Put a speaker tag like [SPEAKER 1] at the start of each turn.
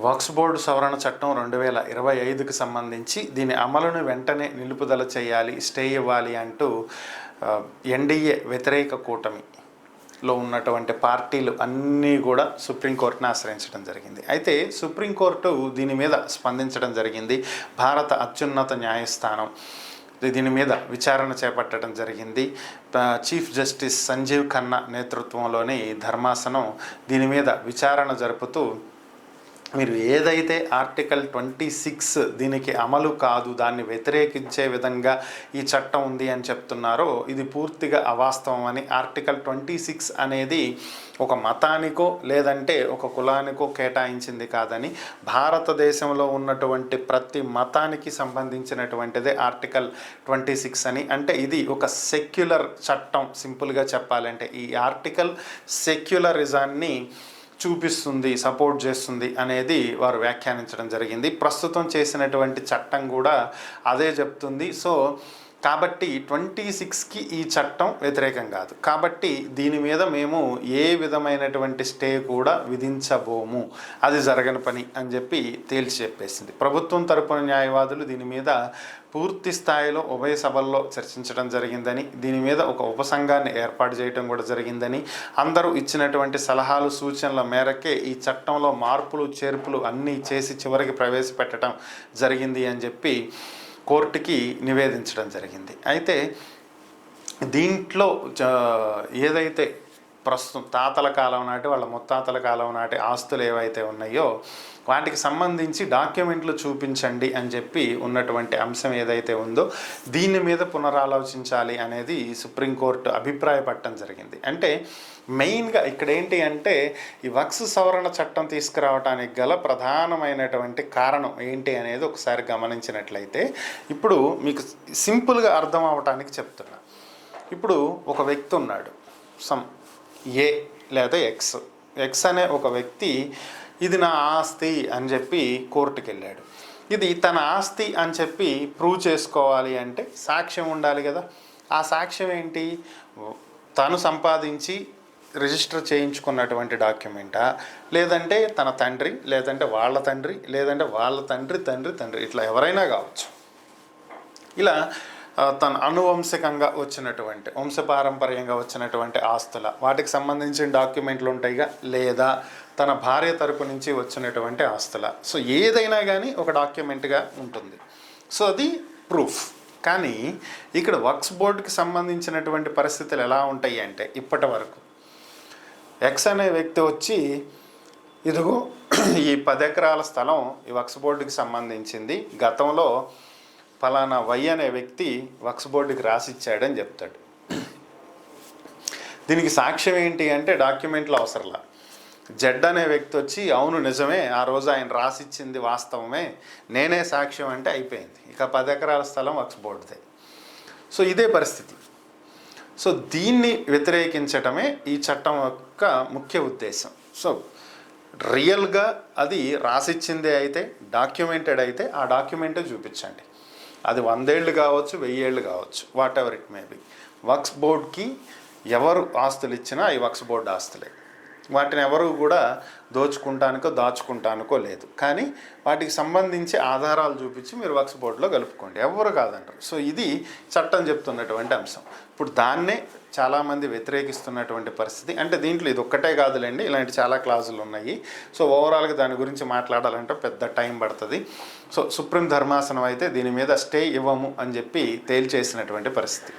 [SPEAKER 1] వక్ఫ్ board సవరణ చట్టం 2025కి సంబంధించి దీని అమలును వెంటనే నిలుపుదల చేయాలి, స్టే ఇవ్వాలి అంటూ ఎన్డీఏ వ్యతిరేక కూటమిలో ఉన్నటువంటి పార్టీలు అన్నీ కూడా సుప్రీంకోర్టును ఆశ్రయించడం జరిగింది. అయితే సుప్రీంకోర్టు దీని మీద స్పందించడం జరిగింది. భారత అత్యున్నత న్యాయస్థానం దీని మీద విచారణ చేపట్టడం జరిగింది. చీఫ్ జస్టిస్ సంజీవ్ ఖన్నా నేతృత్వంలోని ధర్మాసనం దీని మీద విచారణ జరుపుతూ మీరు ఏదైతే ఆర్టికల్ 26 దీనికి అమలు కాదు, దాన్ని వ్యతిరేకించే విధంగా ఈ చట్టం ఉంది అని చెప్తున్నారో ఇది పూర్తిగా అవాస్తవం అని, ఆర్టికల్ 26 అనేది ఒక మతానికో లేదంటే ఒక కులానికో కేటాయించింది కాదని, భారతదేశంలో ఉన్నటువంటి ప్రతి మతానికి సంబంధించినటువంటిదే ఆర్టికల్ 26 అని. అంటే ఇది ఒక సెక్యులర్ చట్టం. సింపుల్గా చెప్పాలంటే ఈ ఆర్టికల్ సెక్యులరిజాన్ని చూపిస్తుంది, సపోర్ట్ చేస్తుంది అనేది వారు వ్యాఖ్యానించడం జరిగింది. ప్రస్తుతం చేసినటువంటి చట్టం కూడా అదే చెప్తుంది. సో కాబట్టి 26కి ఈ చట్టం వ్యతిరేకం కాదు. కాబట్టి దీని మీద మేము ఏ విధమైనటువంటి స్టే కూడా విధించబోము, అది జరగని పని అని చెప్పి తేల్చి చెప్పేసింది. ప్రభుత్వం తరపున న్యాయవాదులు దీని మీద పూర్తి స్థాయిలో ఉభయ సభల్లో చర్చించడం జరిగిందని, దీని మీద ఒక ఉపసంఘాన్ని ఏర్పాటు చేయడం కూడా జరిగిందని, అందరూ ఇచ్చినటువంటి సలహాలు సూచనల మేరకే ఈ చట్టంలో మార్పులు చేర్పులు అన్నీ చేసి చివరికి ప్రవేశపెట్టడం జరిగింది అని చెప్పి కోర్టుకి నివేదించడం జరిగింది. అయితే దీంట్లో ఏదైతే ప్రస్తుతం తాతల కాలం నాటి వాళ్ళ ముత్తాతల కాలం నాటి ఆస్తులు ఏవైతే ఉన్నాయో వాటికి సంబంధించి డాక్యుమెంట్లు చూపించండి అని చెప్పి ఉన్నటువంటి అంశం ఏదైతే ఉందో దీని మీద పునరాలోచించాలి అనేది సుప్రీంకోర్టు అభిప్రాయపడటం జరిగింది. అంటే మెయిన్గా ఇక్కడ ఏంటి అంటే ఈ వక్ఫ్ సవరణ చట్టం తీసుకురావడానికి గల ప్రధానమైనటువంటి కారణం ఏంటి అనేది ఒకసారి గమనించినట్లయితే, ఇప్పుడు మీకు సింపుల్గా అర్థం అవటానికి చెప్తున్నా. ఇప్పుడు ఒక వ్యక్తి ఉన్నాడు, ఏ లేదా ఎక్స్ అనే ఒక వ్యక్తి ఇది నా ఆస్తి అని చెప్పి కోర్టుకు వెళ్ళాడు. ఇది తన ఆస్తి అని చెప్పి ప్రూవ్ చేసుకోవాలి అంటే సాక్ష్యం ఉండాలి కదా. ఆ సాక్ష్యం ఏంటి? తను సంపాదించి రిజిస్టర్ చేయించుకున్నటువంటి డాక్యుమెంటా, లేదంటే తన తండ్రి, లేదంటే వాళ్ళ తండ్రి, లేదంటే వాళ్ళ తండ్రి తండ్రి తండ్రి ఇట్లా ఎవరైనా కావచ్చు. ఇలా తన అనువంశికంగా వచ్చినటువంటి వంశపారంపర్యంగా వచ్చినటువంటి ఆస్తుల వాటికి సంబంధించిన డాక్యుమెంట్లు ఉంటాయిగా, లేదా తన భార్య తరపు నుంచి వచ్చినటువంటి ఆస్తుల. సో ఏదైనా కానీ ఒక డాక్యుమెంట్గా ఉంటుంది. సో అది ప్రూఫ్. కానీ ఇక్కడ వక్ఫ్ బోర్డుకి సంబంధించినటువంటి పరిస్థితులు ఎలా ఉంటాయి అంటే, ఇప్పటి వరకు ఎక్స్ అనే వ్యక్తి వచ్చి ఇదిగో ఈ 10 ఎకరాల స్థలం ఈ వక్ఫ్ బోర్డుకి సంబంధించింది, గతంలో ఫలానా వై అనే వ్యక్తి వక్ఫ్ బోర్డుకి రాసిచ్చాడని చెప్తాడు. దీనికి సాక్ష్యం ఏంటి అంటే డాక్యుమెంట్లు అవసరంలా. జడ్ అనే వ్యక్తి వచ్చి అవును నిజమే, ఆ రోజు ఆయన రాసిచ్చింది వాస్తవమే, నేనే సాక్ష్యం అంటే అయిపోయింది. ఇక 10 ఎకరాల స్థలం వక్ఫ్ బోర్డుదే. సో ఇదే పరిస్థితి. సో దీన్ని వ్యతిరేకించటమే ఈ చట్టం యొక్క ముఖ్య ఉద్దేశం. సో రియల్గా అది రాసిచ్చిందే అయితే, డాక్యుమెంటెడ్ అయితే ఆ డాక్యుమెంటే చూపించండి. అది 100 ఏళ్ళు కావచ్చు, 1000 ఏళ్ళు కావచ్చు, whatever it may be. వక్ఫ్ బోర్డ్కి ఎవరు ఆస్తులు ఇచ్చినా ఈ వక్ఫ్ బోర్డు ఆస్తులే. వాటిని ఎవరు కూడా దోచుకుంటానికో దాచుకుంటానికో లేదు. కానీ వాటికి సంబంధించి ఆధారాలు చూపించి మీరు వక్ఫ్ బోర్డులో కలుపుకోండి, ఎవరు కాదంటారు. సో ఇది చట్టం చెప్తున్నటువంటి అంశం. ఇప్పుడు దాన్నే చాలామంది వ్యతిరేకిస్తున్నటువంటి పరిస్థితి. అంటే దీంట్లో ఇది ఒక్కటే కాదులేండి, ఇలాంటి చాలా క్లాజులు ఉన్నాయి. సో ఓవరాల్గా దాని గురించి మాట్లాడాలంటే పెద్ద టైం పడుతుంది. సో సుప్రీం ధర్మాసనం అయితే దీని మీద స్టే ఇవ్వము అని చెప్పి తేల్చేసినటువంటి పరిస్థితి.